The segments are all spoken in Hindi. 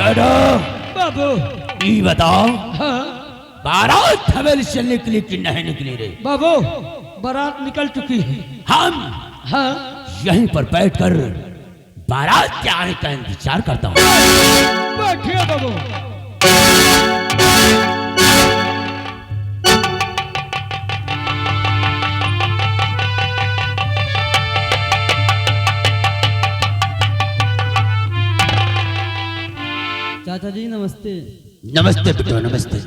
चलो बाबू ये बताओ हाँ बारात हवेली से निकली कि नहीं निकली रे? बाबू बारात निकल चुकी है। हम हाँ यहीं पर बैठकर बारात के आने का इंतजार करता हूँ। बैठिए बाबू। चाचा जी नमस्ते। नमस्ते बेटो नमस्ते।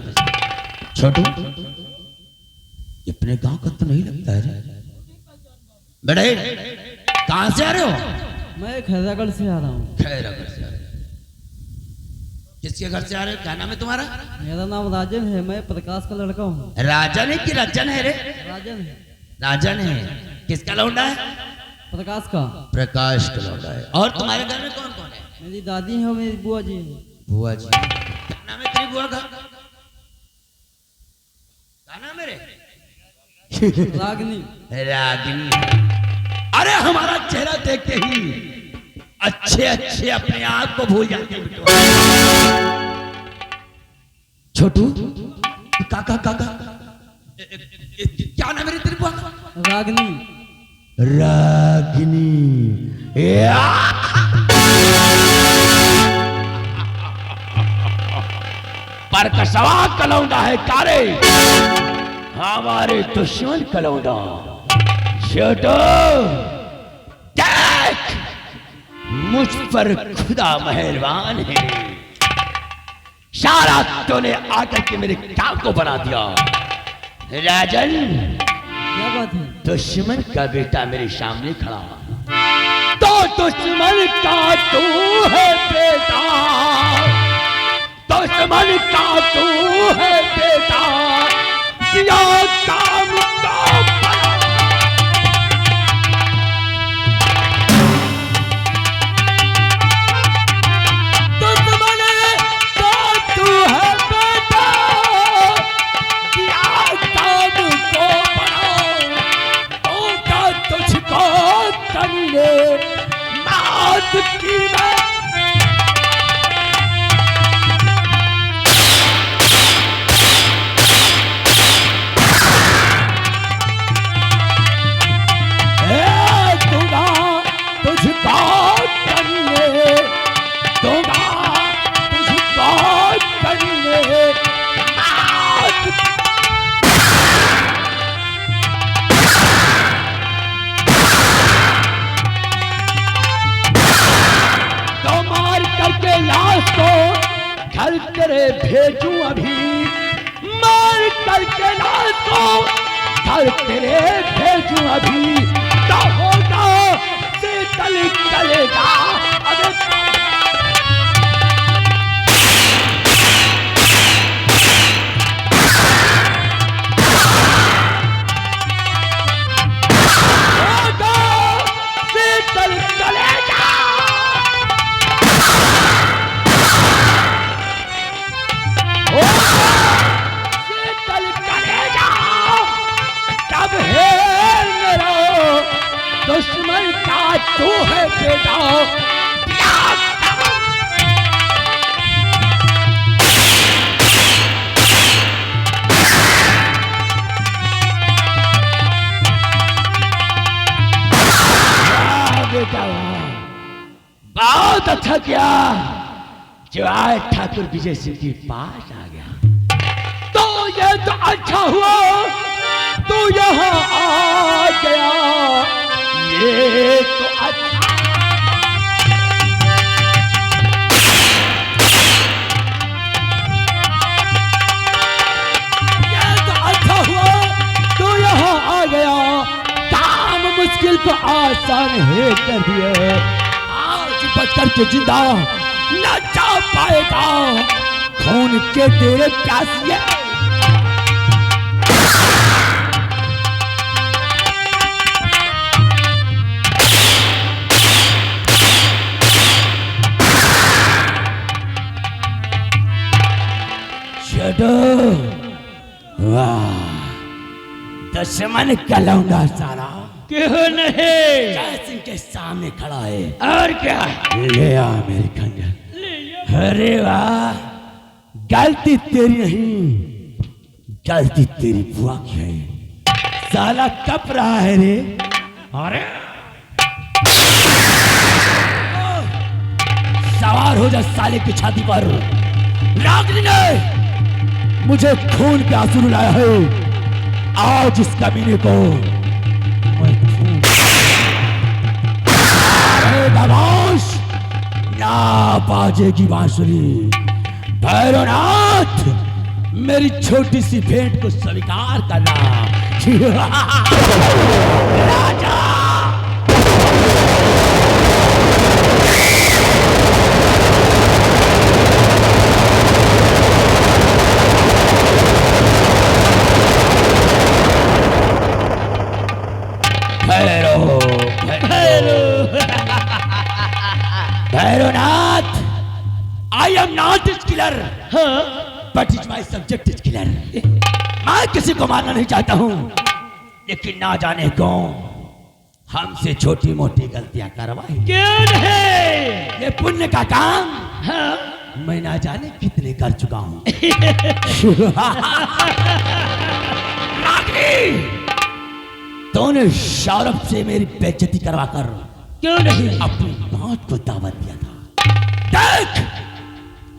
छोटू अपने गांव का तो नहीं लगता है रे? बेटे कहां से आ रहे हो? मैं खैरागढ़ से आ रहा हूँ। खैरागढ़ से आ रहे हो? किसके घर से आ रहे हो? क्या नाम है तुम्हारा? मेरा नाम राजन है, मैं प्रकाश का लड़का हूँ। राजन है कि रजन है रे? राजन है। राजन है। किसका लौंडा है? प्रकाश का। प्रकाश का लौंडा है। और तुम्हारे घर में कौन कौन है? मेरी दादी है और मेरी बुआ जी है। बुआ जी। क्या नाम है तेरी बुआ का? क्या नाम है रे? रागिनी। रागिनी। अरे हमारा चेहरा देखते ही अच्छे अच्छे अपने आप को भूल जाते हैं बेटो। छोटू काका काका क्या नाम है तेरी बुआ का? रागिनी। रागिनी। पर कसवा कलौंडा है कारे हमारे दुश्मन कलौंडा। छोटो देख मुझ पर खुदा मेहरबान है। सारा तूने आकर के मेरे काम को बना दिया। राजन क्या बात है? दुश्मन का बेटा मेरे सामने खड़ा तो दुश्मन का तू है बेटा। दुश्मन का तू है बेटा। दिया काम का बना। दुश्मन का तू है बेटा। दिया काम को बना। होगा तुझको करने मात की मैं। घर तेरे भेजूं अभी मार करके लाश को। घर तेरे भेजूं अभी तो होगा शीतल कलेजा। अबे होगा शीतल कलेजा। दुश्मन का तू है बेटा। बेटा बहुत अच्छा किया जो आज ठाकुर विजय सिंह के पास आ गया। तो ये तो अच्छा हुआ तू यहाँ आ गया। ये तो अच्छा हुआ तू यहाँ आ गया। काम मुश्किल को आसान है कर दिए। आज बचकर के जिंदा न जा पाएगा। खून के तेरे प्यासिए वाह दुश्मन का लौंडा सारा क्यों नहीं जय सिंह के सामने खड़ा है। और क्या? ले आ मेरे खंजर। ले आ। अरे वाह, गलती तेरी नहीं, गलती तेरी बुआ की है। साला कप रहा है रे। अरे सवार हो जा साले की छाती पर। रागिनी ने मुझे खून के आंसू रुलाया है, आज इस कमीने को मैं खामोश ना बाजेगी बांसुरी। भैरवनाथ, मेरी छोटी सी भेंट को स्वीकार करना। राजा Bhairavnath, I am not a killer, but it's my subject is killer. मैं किसी को मारना नहीं चाहता हूँ, लेकिन ना जाने क्यों हमसे छोटी मोटी गलतियां करवाई। क्यों है ये पुण्य का काम हाँ? मैं ना जाने कितने कर चुका हूँ। तूने सौरभ से मेरी बेइज्जती करवाकर क्यों नहीं अपनी मौत को दावत दिया था। देख,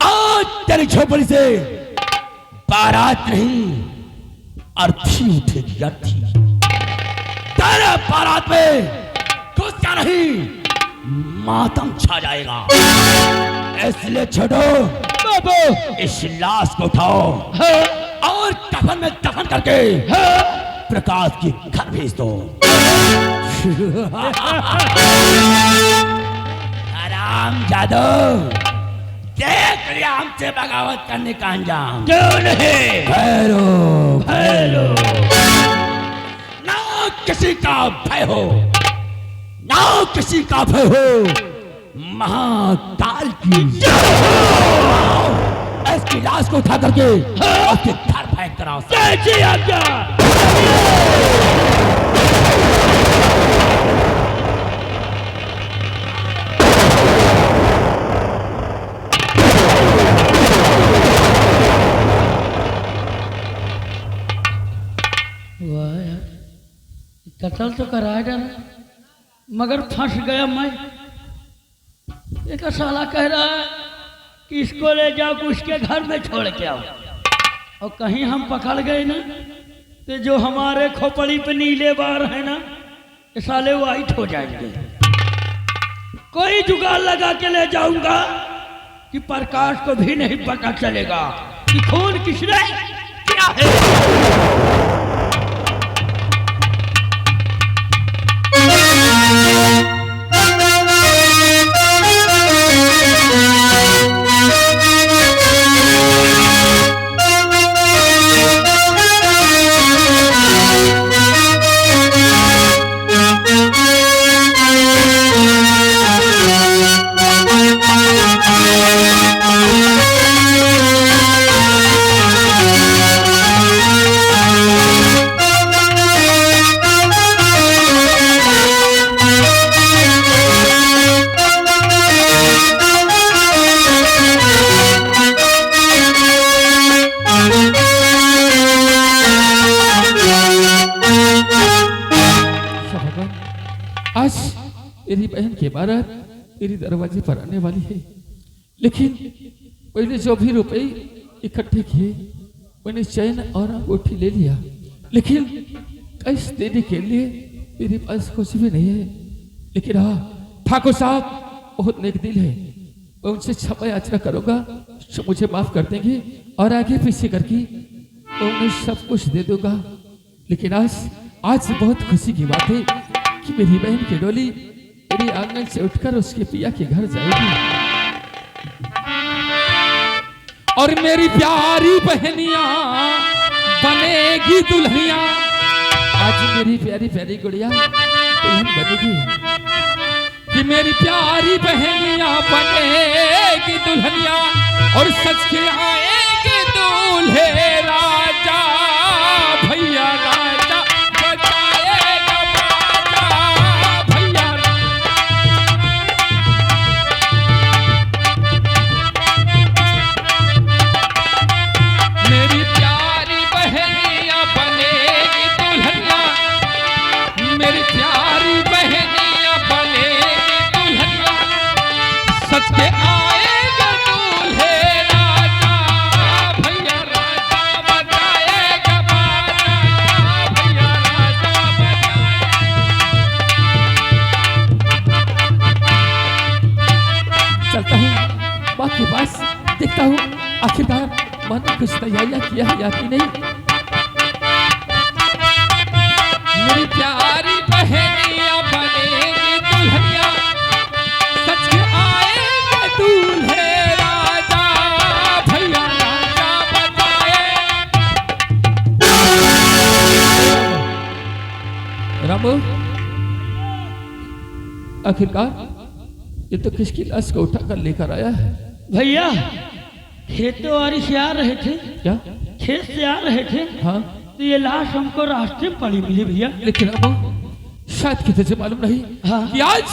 आज तेरी झोपड़ी से बारात नहीं, अर्थी उठेगी, अर्थी। तेरे बारात में गुस्सा नहीं, मातम छा जाएगा। इसलिए छोड़ो बाबू, इस लाश को उठाओ हाँ? और कफन में दफन करके हाँ? प्रकाश के घर भेज दो। आराम जादू, देख लिया हमसे बगावत करने का अंजाम। क्यों नहीं भैरो भैरो, ना किसी का भय हो, ना किसी का भय हो, महाकाल की इसकी लाश को उठा करके उसके घर फेंक कर आओ। कैसी आज्ञा? वाह यार, कत्ल तो कराया डाला, मगर फंस गया मैं। एक साला कह रहा है कि इसको ले जाओ, उसके घर में छोड़ के आओ, और कहीं हम पकड़ गए ना तो जो हमारे खोपड़ी पे नीले बार है ना, ये साले वाइट हो जाएंगे। कोई जुगाड़ लगा के ले जाऊंगा कि प्रकाश को भी नहीं पता चलेगा कि खून किसने किया है। आज मेरी बहन की बारात मेरी दरवाजे पर आने वाली है, लेकिन मैंने जो भी रुपए इकट्ठे किए मैंने चैन और अंगूठी ले लिया, लेकिन कैश देने के लिए मेरे पास कुछ भी नहीं है। लेकिन हाँ, ठाकुर साहब बहुत नेक दिल है, मैं उनसे क्षमा याचना करूंगा, जो मुझे माफ कर देंगे और आगे पीछे करके मैं उन्हें सब कुछ दे दूंगा। लेकिन आज बहुत खुशी की बात है कि मेरी बहन की डोली मेरे आंगन से उठकर उसके पिया के घर जाएगी और मेरी प्यारी बहनिया बनेगी दुल्हनिया। आज मेरी प्यारी प्यारी गुड़िया दुल्हन बनेगी कि मेरी प्यारी बहनिया बनेगी दुल्हनिया और सच के आएंगे दूल्हे राजा। भैया राजा बचाएगा बाजा, भैया मैंने कुछ तैयारियां किया है या कि नहीं? मेरी प्यारी बहनिया बनेगी दुल्हनिया, सच के आएंगे दूल्हे राजा, भैया राजा बजाए। रामू, आखिरकार ये तो किसकी लाश को उठाकर लेकर आया है? भैया खेतों वारी से आ रहे थे, क्या? खेत से आ रहे थे, हाँ, तो ये लाश हमको रास्ते में पड़ी मिली भैया। लेकिन रामू शायद किसी से मालूम नहीं हाँ। कि आज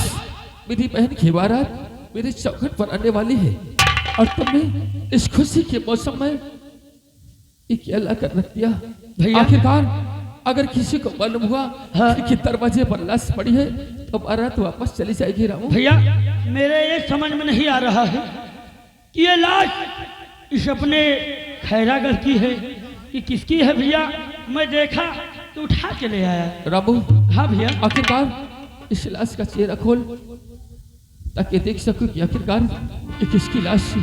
मेरी बहन की बारात मेरे चौखट पर आने वाली है, और तुमने इस खुशी के मौसम में ये क्या ला कर रख दिया? भैया। आखिरकार अगर किसी को मालूम हुआ हाँ। कि दरवाजे पर लाश पड़ी है तो बारात वापस चली जाएगी। रामू भैया मेरे ये समझ में नहीं आ रहा है कि ये लाश इस अपने खैरागढ़ की है कि किसकी है भैया। मैं देखा तो उठा के ले आया। रामू, हाँ भैया। आखिरकार इस लाश का चेहरा खोल ताकि देख सकूं कि आखिरकार ये किसकी लाश है।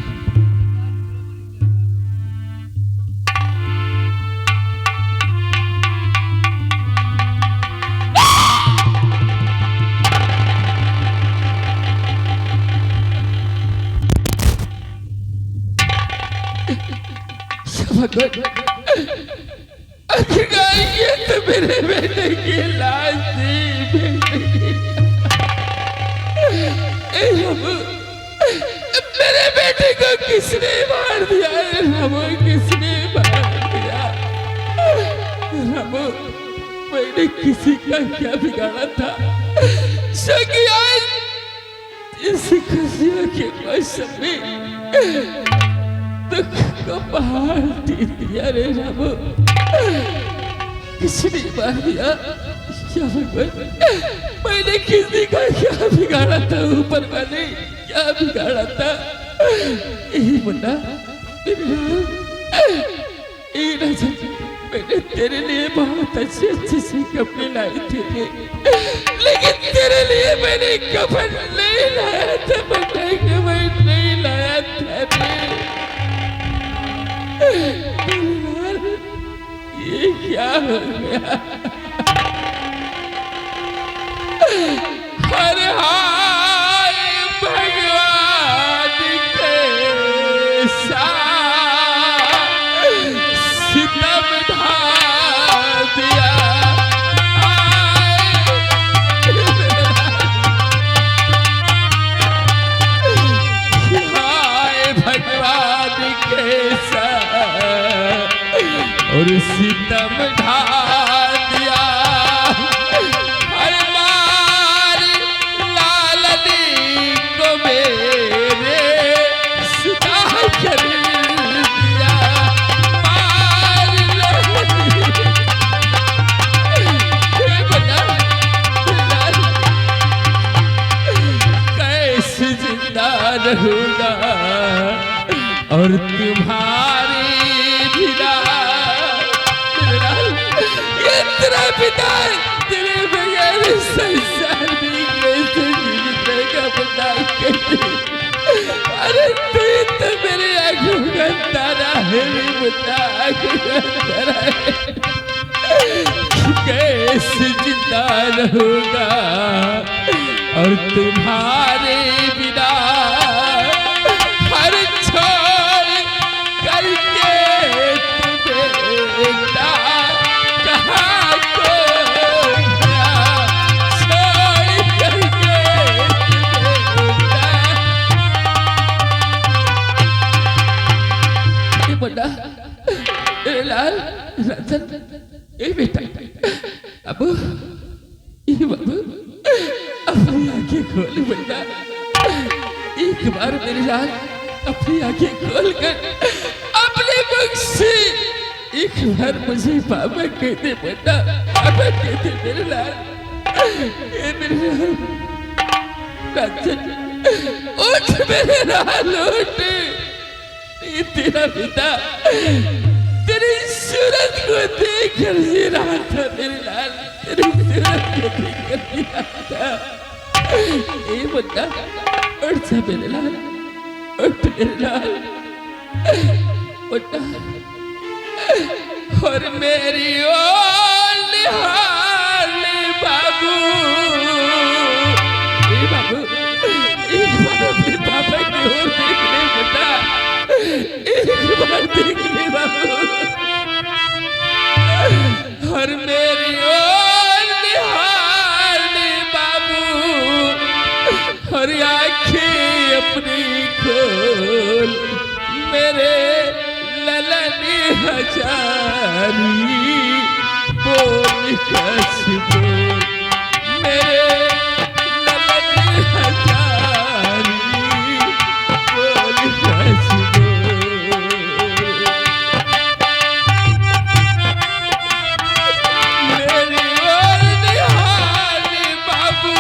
आखिरकार ये तो मेरे बेटे की लाश थी। मेरे बेटे को किसने मार दिया? रामू, किसने मार दिया? रामू, मैंने किसी का क्या बिगाड़ा था जो कि आज इस खुशियों के मौसम में दुख का पहाड़ टीर दिया रे रामू। किसने मार दिया? क्या भगवान, मैंने किसी का क्या बिगाड़ा था? ऊपर वाले क्या बिगाड़ा था? यही मुन्ना, मैंने तेरे लिए बहुत अच्छे अच्छे से कपड़े लाए थे, लेकिन तेरे लिए मैंने कफन नहीं लाया था। मुन्ना, कफन नहीं लाया था। ये क्या हो गया? हर हाय भगवान के साथ सितम ढा दिया। हाय भगवान के साथ और सितम ढा दिया। हर मार लालनी को मेरे सुता कर दिया। मार लालनी बना कैसे जिंदा रहूंगा और तुम्हारी बिना। ये तेरा पिता तेरे बगैर संसार में कैसे जीवित बता कैसे? अरे तू तो मेरे आंखों का तारा है, बता आंखों का तारा है। कैसे जिंदा रहूंगा और तुम्हारे बिना। हर छोड़ करके तुम्हें कहाँ को गया? छोड़ करके तुम्हें ये बड़ा लाल रतन, ए बेटा, अबू, ये बाबू, अपनी आंखें खोल बेटा। एक बार मेरे लाल अपनी आंखें खोल कर अपने मुख से एक बार मुझे पापा कहते बेटा, पापा कहते मेरे लाल। ये मेरे लाल राजन, उठ मेरे लाल, उठ। ये तेरा पिता तेरी सूरत को देख कर जी रहा था मेरे लाल, तेरी सूरत को देख कर जी रहा था। ये बंदा उठ जा मेरे लाल, उठ मेरे लाल, बेटा और मेरी ओर निहाल बाबू। ए बाबू, एक बार अपने पापा की ओर देख ले बेटा, एक बार देख ले बाबू। और मेरी ओर निहाल बाबू, और आँखें अपनी खोल मेरे ललनी हजारी, बोल कस बोल मेरे ललनी हजारी, बोल कस बोल। मेरी ओर निहाल बाबू,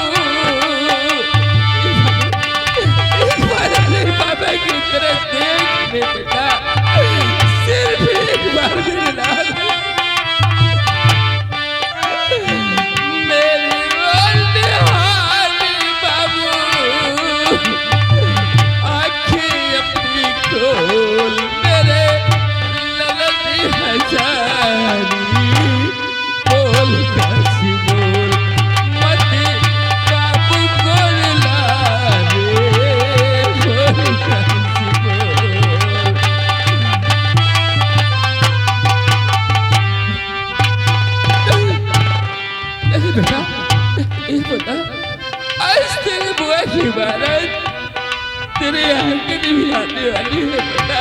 एक बार अपने बाबा की तरफ देख ले बेटा, सिर्फ एक बार मेरे लाल। मेरी ओर निहाल बाबू, आँखें अपनी खोल मेरे ललनी हजारी, बोल कस बोल मत बाबू बोल ला रे, बोल कस बोल। बेटा, बेटा, आज तेरे बुआ की बारात तेरे आंगन भी आने वाली है बेटा।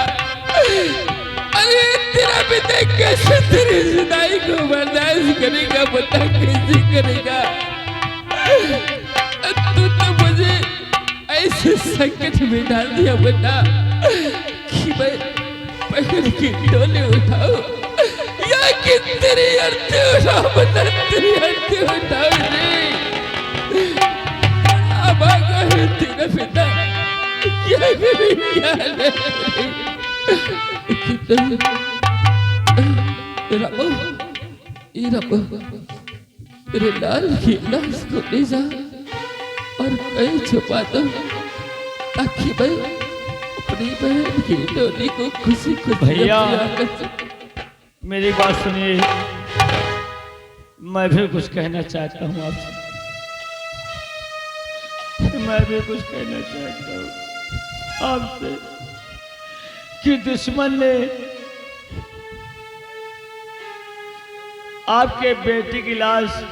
अरे तेरा पिता कैसे तेरी जुदाई को बर्दाश्त करेगा बता, कैसे करेगा? तू तो मुझे ऐसे संकट में डाल दिया बेटा कि मैं पकड़ के डोले उठाऊं या कि तेरी अर्थी उठाओ बता, तेरी अर्थी उठाओ रे। अब आगा है तेरा पिता, क्या करे क्या नहीं। तेरे लाल की लाश को ले जा और कहीं छुपा दो, ताकि मैं अपनी बहन की डोली को खुशी खुशी भैया। कर सकूं। मेरी बात सुनिए, मैं भी कुछ कहना चाहता हूँ आपसे, मैं भी कुछ कहना चाहता हूँ आपसे कि दुश्मन ने आपके बेटी की लाश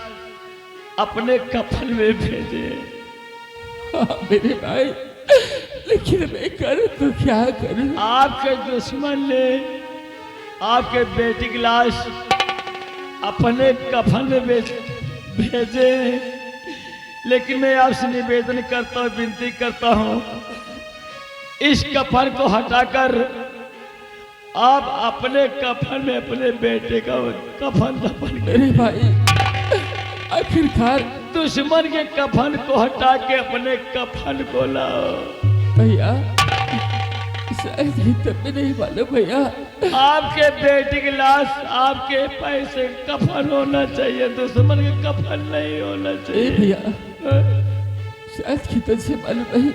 अपने कफन में भेजे। हाँ मेरे भाई, लेकिन मैं करूँ तो क्या करूँ? आपके दुश्मन ने आपके बेटी की लाश अपने कफन में भेजे, लेकिन मैं आपसे निवेदन करता हूँ, विनती करता हूँ, इस कफन को हटाकर आप अपने कफन में अपने बेटे का कफन दफन करें। मेरे भाई, आखिरकार दुश्मन के कफन को हटा के अपने कफन को लाओ। भैया, शायद ही तब नहीं मालूम भैया, आपके बेटे की लाश आपके पैसे कफन होना चाहिए, दुश्मन के कफन नहीं होना चाहिए। भैया, शायद की तुझसे मालूम नहीं,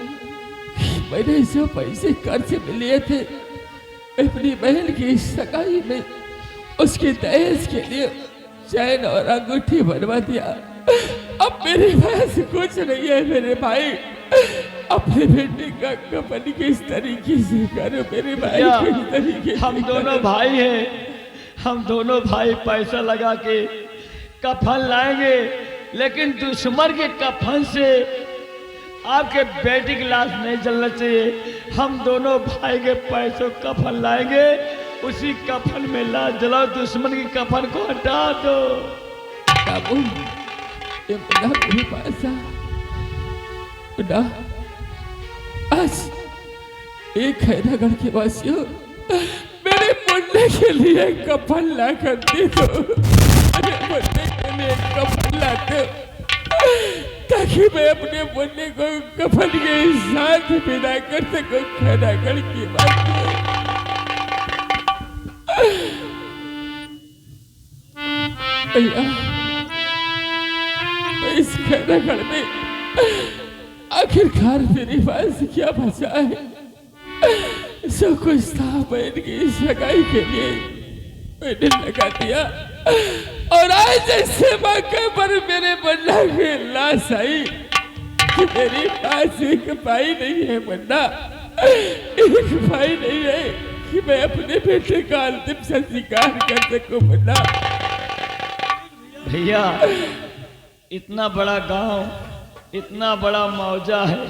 मैंने जो पैसे कर्ज में लिए थे अपनी बहन की सगाई में, उसके दहेज के लिए चैन और अंगूठी बनवा दिया। अब मेरे पास कुछ नहीं है मेरे भाई, अपने बेटे का कफन किस तरीके से करो मेरे भाई, किस तरीके से? हम दोनों भाई हैं, हम दोनों भाई पैसा लगा के कफन लाएंगे, लेकिन दुश्मन के कफन से आपके बेटी की लाश नहीं जलना चाहिए। हम दोनों भाई के पैसों कफन लाएंगे, उसी कफन में लाश जलाओ, दुश्मन की कफन को हटा दो। बाबू, ये बड़ा मेरे पास आ बेटा, आज एक हैदरागढ़ के वासियों मेरे मुन्ने के लिए कफन ला कर दे दो, मेरे मुन्ने के लिए कफन ला दो, ताकि मैं अपने मुन्ने को कफन के साथ विदा कर सकूं हैदरागढ़ की बात। भैया, इस हैदरागढ़ में आखिरकार मेरे पास क्या बचा है? सब कुछ था बहन की सगाई के लिए मैंने लगा दिया, और आज ऐसे मौके पर मेरे बन्ना की लाश आई कि मेरी पास एक भाई नहीं है बन्ना, एक भाई नहीं है कि मैं अपने बेटे का अंतिम संस्कार कर सकूं बन्ना। भैया इतना बड़ा गांव, इतना बड़ा मौजा है,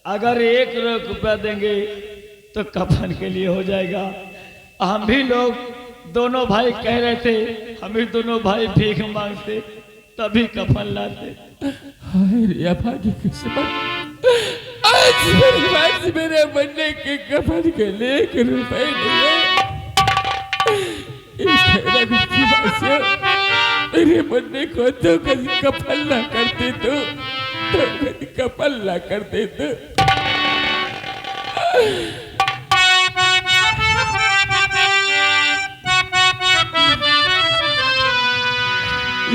अगर 1 रुपया देंगे तो कफन के लिए हो जाएगा। हम भी लोग दोनों भाई कह रहे थे, हम भी दोनों भाई भीख मांगते तभी कफन लाते। हाय रे अभागी किस्मत, आज मेरे बन्ने के कफन के लिए 1 रुपए नहीं है। इस हैरानी की बात से मेरे बन्ने को तो कभी कफन ना करते तो कभी कफन ना करते तो।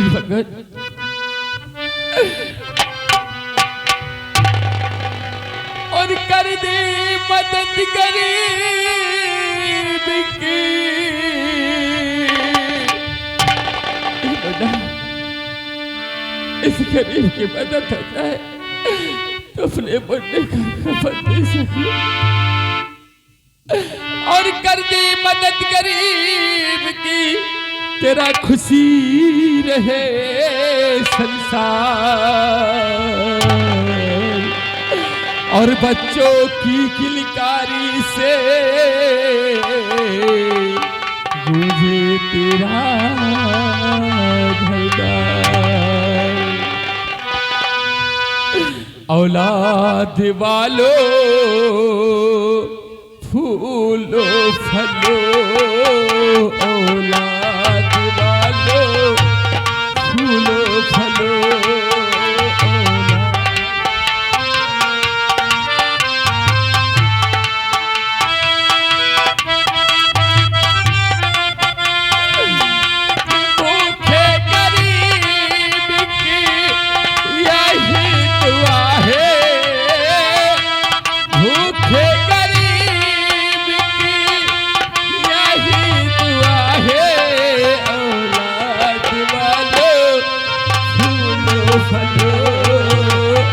भगत और कर दे मदद गरीब की, इस गरीब की मदद हो जाए तो अपने बन्ने का कफन दे सकूं। और कर दे मदद गरीब की, तेरा खुशी रहे संसार, और बच्चों की किलकारी से गूंजे तेरा घरदार। औलाद वालों फूलो फलो, औलाद वालों फूलो फलो, भूखे गरीब की यही दुआ है, भूखे गरीब की यही दुआ है। औलाद वालों फूलो फलो,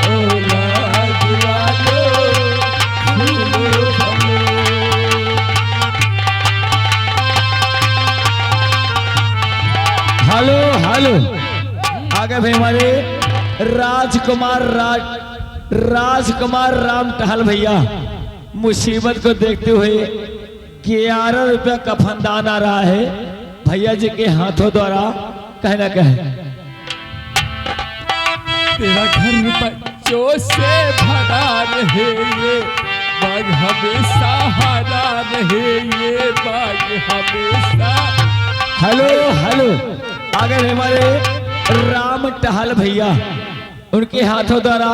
औलाद वालों फूलो फलो। हेलो हेलो, आगे भी हमारे राजकुमार राम टहल भैया मुसीबत को देखते हुए 11 रुपया का फंदान आ रहा है भैया जी के हाथों द्वारा, कहना कहे। तेरा घर बच्चों से भरा रहे, ये बाग हमेशा हरा रहे, ये बाग हमेशा। हेलो हेलो, आगे भी हमारे राम टहल भैया, उनके हाथों द्वारा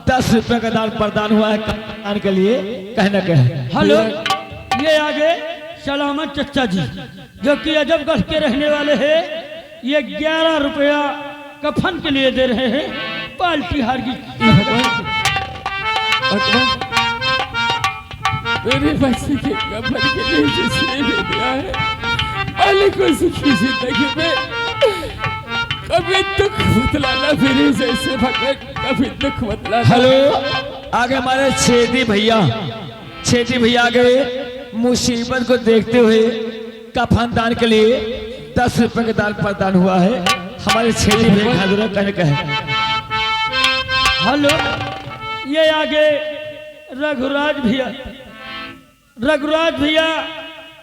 10 रुपए का दान प्रदान हुआ है दान के लिए, कहना कहे। हेलो, ये आगे सलामत चचा जी जो कि अजबगढ़ के रहने वाले हैं, ये 11 रुपया कफन के लिए दे रहे हैं पाल्टी हार की। मेरे बच्चे के कफन के लिए जिसने भी दिया है, मालिक को सुखी जिंदगी में कभी दुख बतलाना, मेरे जैसे भगत कभी दुख बतलाना। हेलो, आगे हमारे छेदी भैया आगे मुसीबत को देखते हुए कफन दान के लिए 10 रुपए का दान प्रदान हुआ है, हमारे छेदी भैया हाजिर कहने का है। हेलो, ये आगे रघुराज भैया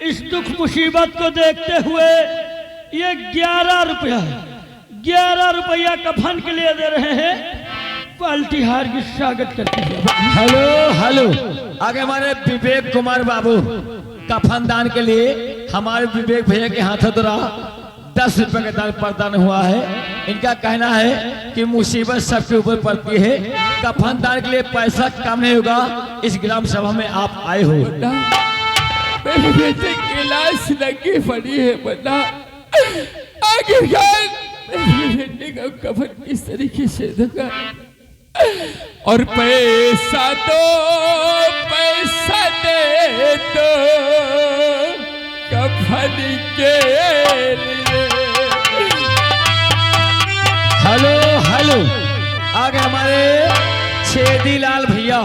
इस दुख मुसीबत को देखते हुए ये 11 रुपया कफन के लिए दे रहे हैं, पाल्टी हार की स्वागत करते हैं। हेलो, आगे हमारे विवेक कुमार बाबू कफन दान के लिए हमारे विवेक भैया के हाथों द्वारा 10 रुपए का दान प्रदान हुआ है। इनका कहना है कि मुसीबत सबके ऊपर पड़ती है, कफन दान के लिए पैसा कम नहीं होगा, इस ग्राम सभा में आप आए हो। मेरे बेटे की लाश लगी पड़ी है बन्ना, आखिरकार मेरे बेटे का कफन किस तरीके से दूंगा? और पैसा दे दो कफन के लिए। हेलो हेलो, आगे हमारे छेदी लाल भैया,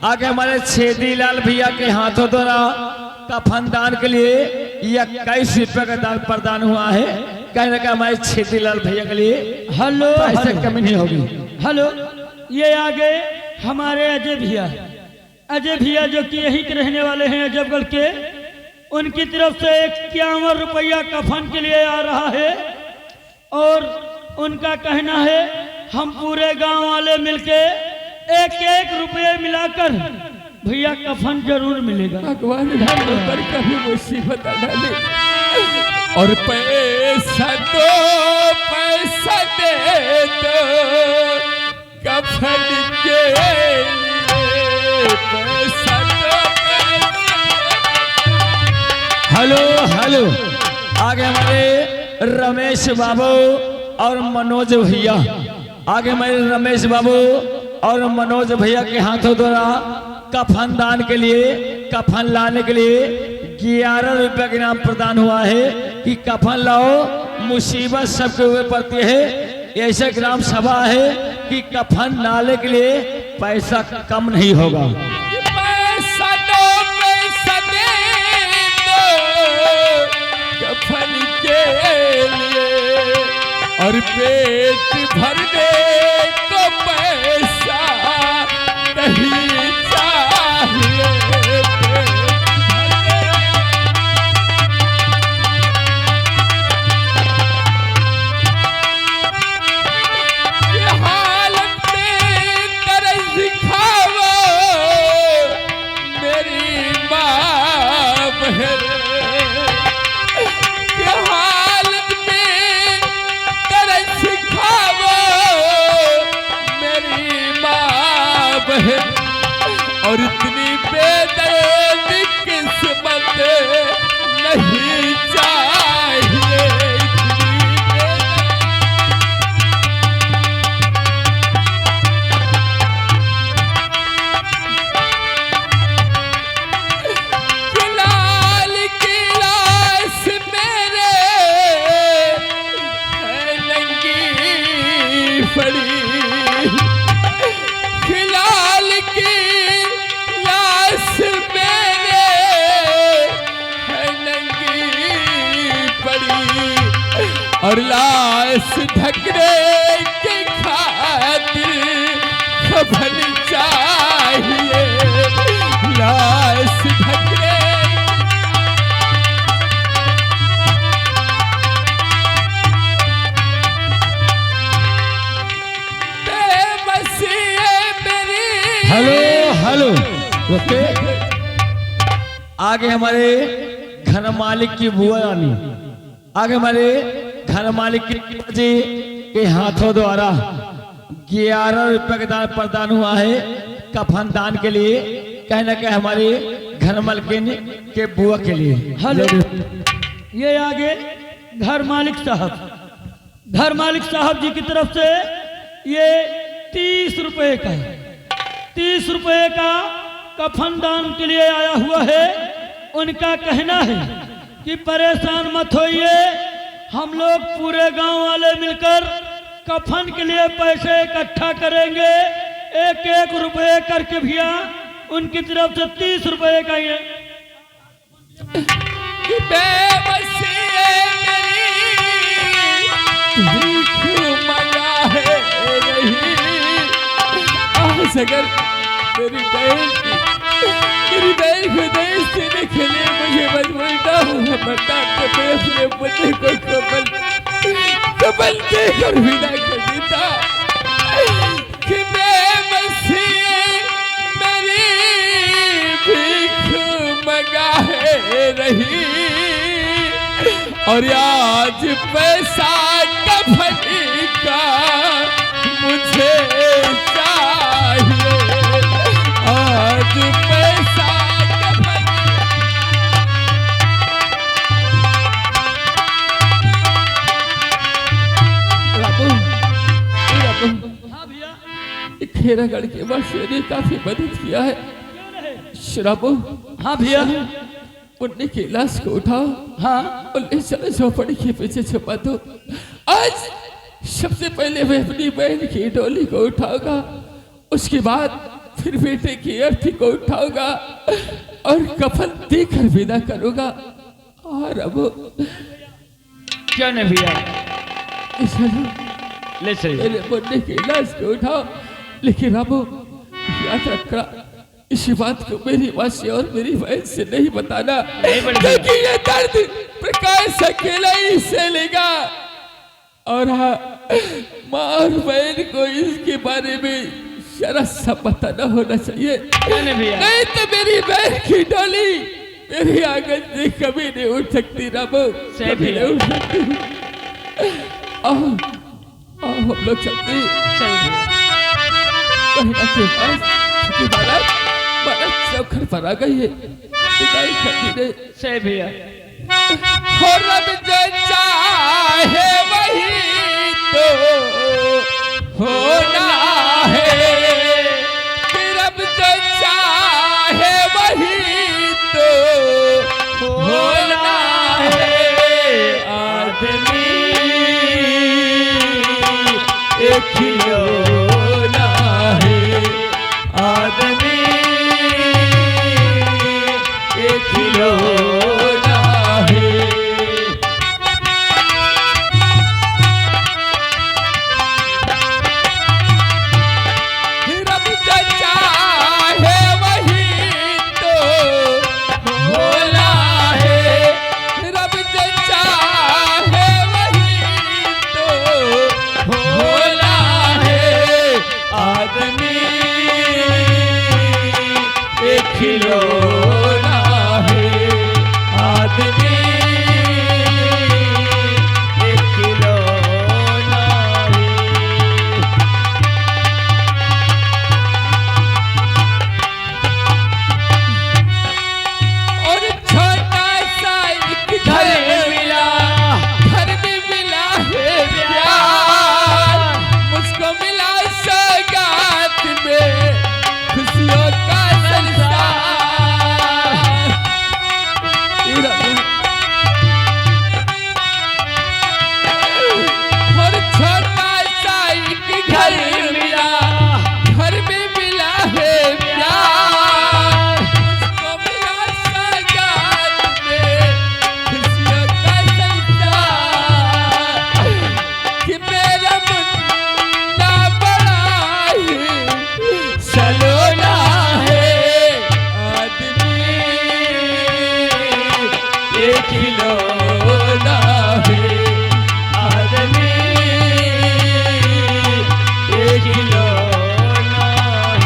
आगे हमारे छेदी लाल भैया के हाथों द्वारा कफन दान के लिए 21 रुपए का दान प्रदान हुआ है। कहने का हमारे छेदी लाल भैया के लिए हेलो पैसे हेलो, कमी नहीं होगी। हेलो, ये आगे हमारे अजय भैया, अजय भैया जो कि यहीं के रहने वाले हैं अजयगढ़ के, उनकी तरफ से 51 रुपया कफन के लिए आ रहा है। और उनका कहना है हम पूरे गांव वाले मिलके 1-1 रुपये मिलाकर भैया कफन जरूर मिलेगा। भगवान राम पर कभी मुसीबत न डाले। और पैसा दे दो कफन के लिए। पैसा हेलो हेलो, आगे हमारे रमेश बाबू और मनोज भैया, आगे हमारे रमेश बाबू और मनोज भैया के हाथों द्वारा कफन दान के लिए, कफन लाने के लिए 11 रुपए के नाम प्रदान हुआ है कि कफन लाओ, मुसीबत सबके ऊपर पड़ती है। ऐसे ग्राम सभा है कि कफन लाने के लिए पैसा कम नहीं होगा। पैसा दे दो कफन के लिए। और पेट भरने को पैसा नहीं चाहिए। हालत में तरस दिखाओ मेरी माँ बहन। हालत में तरस दिखाओ मेरी माँ बहन। और इतनी बेदर्द किस्मत नहीं चाहिए। लाल की लाश मेरे है नंगी पड़ी। खिलाल की लाश मेरे है नंगी पड़ी। और लाश ढकने के खातिर कफन चाहिए। लाश ढकने बेबसी है मेरी। Hello hello, okay. आगे हमारे घर मालिक की बुआ रानी, आगे हमारे घर मालिक की बुआ जी के हाथों द्वारा 11 रुपए का दान प्रदान हुआ है कफन दान के लिए। कहना क्या हमारे घर मालकिन के बुआ के लिए। हेलो, ये आगे घर मालिक साहब, घर मालिक साहब जी की तरफ से ये 30 रुपए का है, 30 रुपए का कफन दान के लिए आया हुआ है। उनका कहना है कि परेशान मत होइए, हम लोग पूरे गांव वाले मिलकर कफन के लिए पैसे इकट्ठा करेंगे। 1-1 रुपये करके भैया उनकी तरफ से 30 रुपए का ये बेबसी है मेरी भीख मंगा है रही। आज अगर मेरी बहन को देश देने के लिए मुझे मजबूर ना होना पड़ता तो मैं अपने बच्चे को कबल देकर विदा कर देता। कि बेबसी मेरी भीख मंगा है रही। और आज पैसा कफन का मुझे चाहिए। आज पैसा कफन। हाँ भैया, खेरागढ़ के वर्षे ने काफी मदद किया है। शराबो, हाँ भैया। उन्हें की लाश को उठाओ, हाँ उन्हें चलो झोपड़ी के पीछे छुपा दो। आज सबसे पहले मैं अपनी बहन की डोली को उठाऊंगा, उसके बाद फिर बेटे की अर्थी को उठाऊंगा और कफन देकर विदा करूंगा। और अब क्यों नहीं भैया, ले चलिए। मेरे मुन्ने की लाश को उठाओ, लेकिन अब याद रखना इस बात को मेरी माँ से और मेरी बहन से नहीं बताना, क्योंकि ये दर्द प्रकाश अकेला ही सहलेगा। और हाँ, माँ और बहन को इसके बारे में जरा सा पता न होना चाहिए, नहीं तो मेरी बहन की डोली मेरी आंगन से कभी नहीं उठ सकती। रामो, कभी नहीं उठ सकती। आओ आओ हम लोग चलते हैं के पास, क्योंकि बारात चौखट पर आ गई है। विदाई करती है। सही भैया। और रब जो चाहे वही तो होना है, रब जो चाहे वही तो होना है। आदमी एक खिलौना है, आदमी एक खिलौना है। रब जो चाहे वही तो होना है, रब जो चाहे वही तो होना है। आदमी एक खिलौना है, आदमी एक खिलौना है। और छोटा सा एक घर मिला, घर में मिला है प्यार, मुझको मिला सौगात में खुशियों का संसार। और छोटा सा एक घर मिला, घर में मिला है प्यार, मुझको मिला सौगात में खुशियों का संसार। कि मेरा मुन्ना बड़ा है सलोना है, आदमी एक खिलौना है, आदमी एक खिलौना है।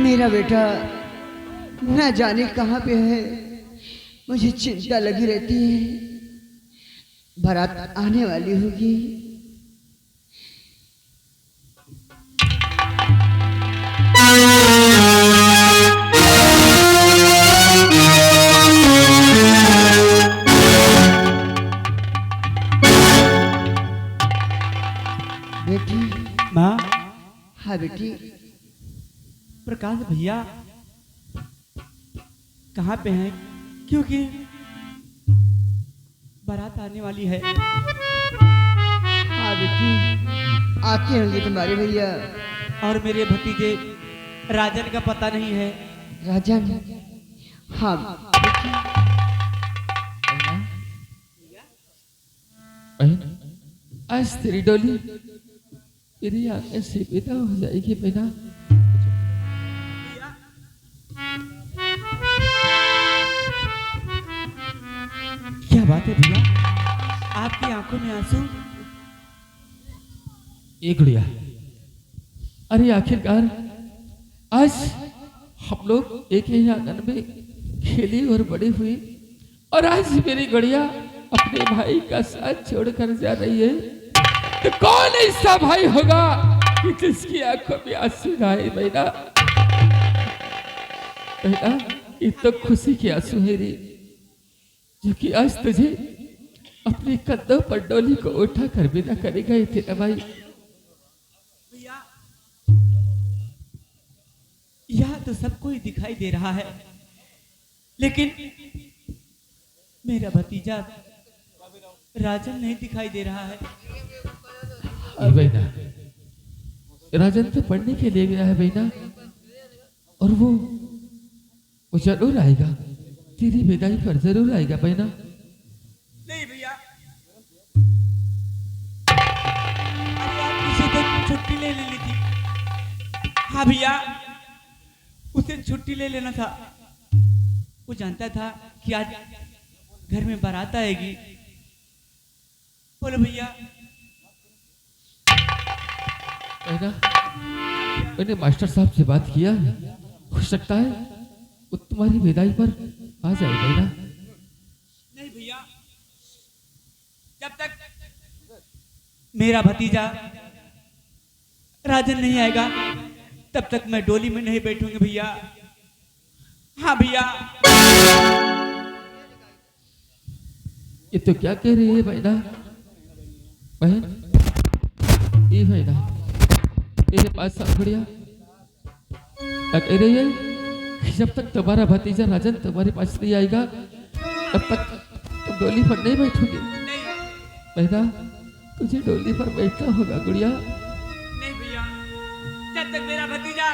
मेरा बेटा न जाने कहाँ पे है, मुझे चिंता लगी रहती है। बारात आने वाली होगी। बेटी। माँ। हाँ बेटी। प्रकाश भैया कहाँ पे हैं? क्योंकि बारात आने वाली है। हाँ बेटी, आते होंगे तुम्हारे भैया। और मेरे भतीजे राजन का पता नहीं है। राजन? हाँ बहन, आज तेरी डोली तेरी आंखें से विदा हो जाएगी बेटा। क्या बात है भैया, आपकी आंखों में आंसू? ये गुड़िया, अरे आखिरकार आज हम लोग एक ही आंगन में खेली और बड़ी हुई, और आज मेरी गुड़िया अपने भाई का साथ छोड़कर जा रही है। तो कौन ऐसा भाई होगा कि जिसकी आंखों में आंसू ना आए बेटा? बेटा ये तो खुशी के आंसू है रे, जो कि आज तुझे अपने कंधों पर डोली को उठा कर विदा करेगा ये तेरा भाई। भैया यह तो सबको ही दिखाई दे रहा है, लेकिन मेरा भतीजा राजन नहीं दिखाई दे रहा है। बेटा राजन तो पढ़ने के लिए गया है बेटा, और वो जरूर आएगा, तेरी विदाई पर जरूर आएगा बेटा। नहीं भैया, अरे आप उसे तो छुट्टी ले लेनी थी। हाँ भैया, उसे छुट्टी ले लेना था। वो जानता था कि आज घर में बारात आएगी। बोलो भैया। बेटा मैंने मास्टर साहब से बात किया, हो सकता है वो तुम्हारी विदाई पर आ जाए बेटा। नहीं भैया, जब तक मेरा भतीजा राजन नहीं आएगा तब तक मैं डोली में नहीं बैठूंगी भैया। हाँ भैया। ये तो क्या कह रही है बेटा? बहन ये बेटा तेरे पास गुड़िया क्या कह रही है कि जब तक तुम्हारा भतीजा राजन तुम्हारे पास नहीं आएगा तब तक तुम डोली पर नहीं बैठोगे। बेटा तुझे डोली पर बैठना होगा गुड़िया। नहीं भैया, जब तक मेरा भतीजा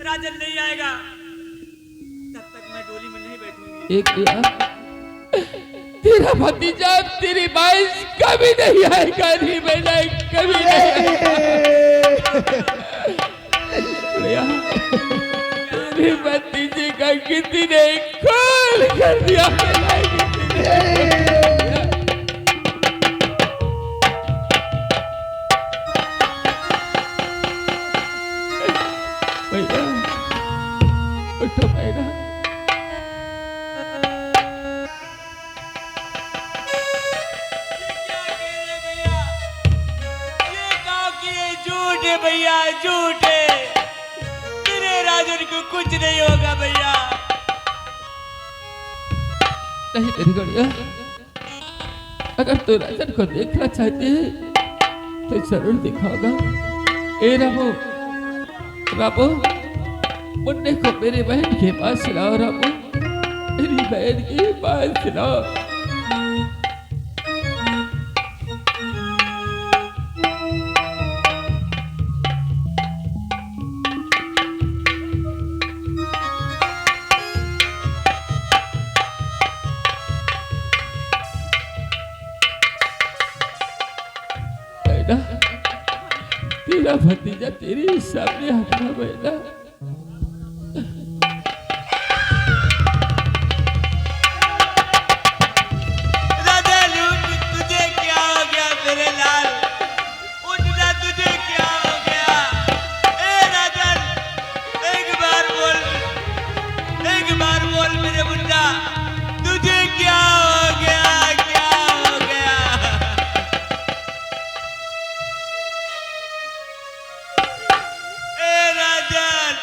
राजन नहीं आएगा तब तक मैं डोली में नहीं बैठूंगी। एक भैया तेरा भतीजा तेरी बाइस कभी नहीं आएगा, नहीं बेटा कभी नहीं आएगा। तेरे भतीजे का किसी ने खोल कर दिया भैया। उठो बेटा। झूठ है भैया, झूठ है। तेरे राजन को कुछ नहीं होगा भैया। नहीं मेरी गुड़िया, अगर तू राजन को देखना चाहती है तो जरूर दिखाओगा। ए रामू, रामू मुन्ने को मेरी बहन के पास लाओ। रामू मेरी बहन के पास लाओ। बेटा तेरा भतीजा तेरे सामने आता बेटा। राजन तुझे क्या हो गया मेरे लाल? उठना, तुझे क्या हो गया? ए राजन, एक बार बोल मेरे मुन्ना, तुझे क्या हो गया? क्या हो गया? ए राजन,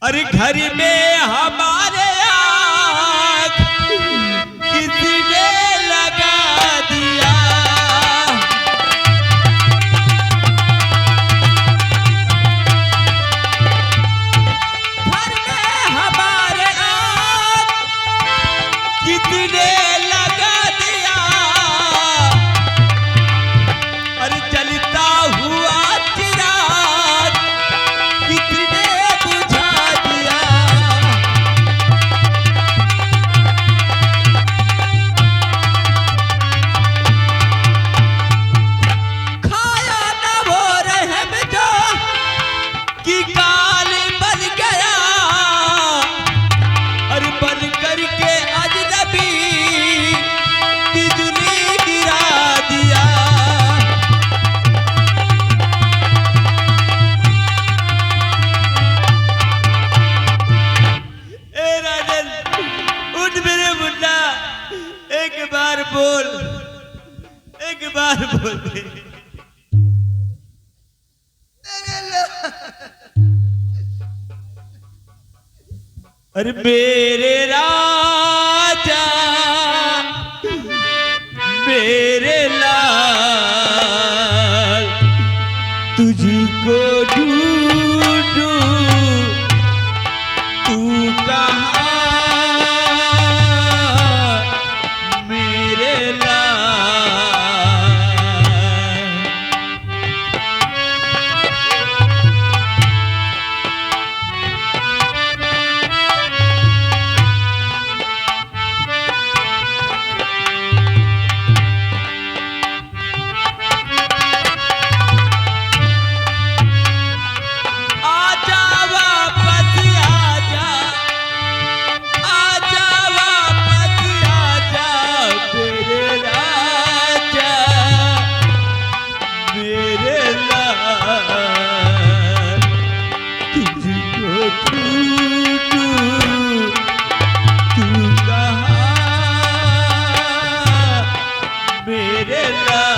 अरे घर में हमारे आँख किसी ने लगा दिया। घर में हमारे आँख किसी ने लगा दिया। अरे जलता हुआ चिराग किसी ने बुझा दिया। खाया न वो रहम जो कि काल बन गया। और बन करके अजनबी बिजली गिरा दिया। ए राजन उठ मेरे मुन्ना, एक बार बोल, एक बार बोल दे। अरे मेरे राजा मेरे लाल तुझको ढूंढूं तू कहाँ मेरे लाल। आजा वापस आजा, आजा वापस आजा मेरे राजा मेरे लाल तुझको ढूंढूं तू कहाँ मेरे लाल।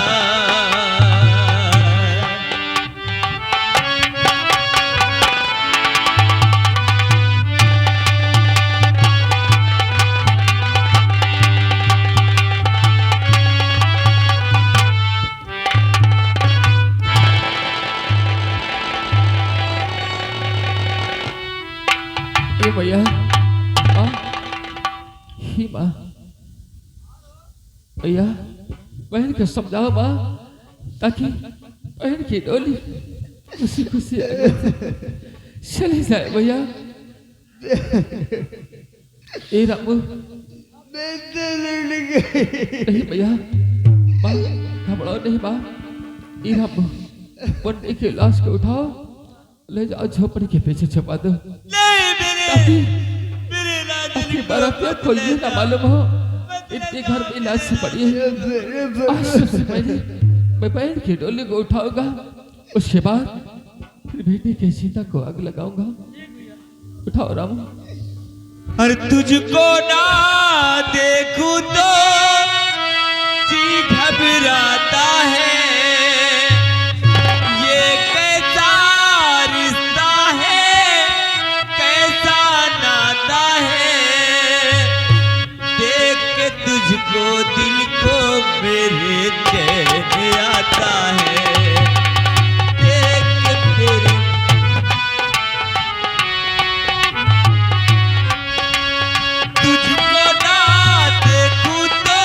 ए भैया माँ, ही माँ, भैया बहन को समझाओ माँ, ताकि बहन की डोली खुशी खुशी आगे चली जाए भैया। ए रामू नहीं भैया, माँ घबराओ नहीं माँ। ए रामू बंदे की लाश को उठाओ, ले जाओ झोपड़ी के पीछे छुपा दो, नहीं ताकि मेरे राजा ताकि बरातियां खोल ये ना मालूम हो इनके घर में लाश से पड़ी है। आज सबसे पहले मैं बहन की डोली को उठाऊंगा, उसके बाद फिर बेटे के सीता को आग लगाऊंगा। उठाओ रामू। और तुझको ना देखूं तो जी घबराता है। ये कैसा रिश्ता है, कैसा नाता है। देख के तुझको दिल को मेरे चैन आता है। देख के तेरे तुझको ना देखूं तो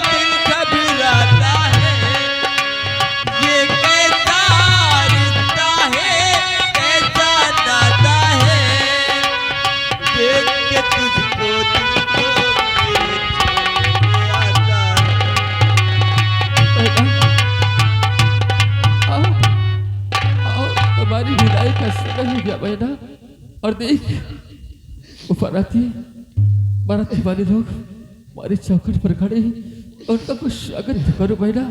दिल घबराता है। ये कैसा रिश्ता है, कैसा नाता है। देख के तुझको दिल को मेरे चैन आता है। आओ आओ, तुम्हारी विदाई का समय हो गया बहना। और देख वो बाराती वाले लोग हमारे चौखट पर खड़े हैं, और उनका कुछ स्वागत करो बहना।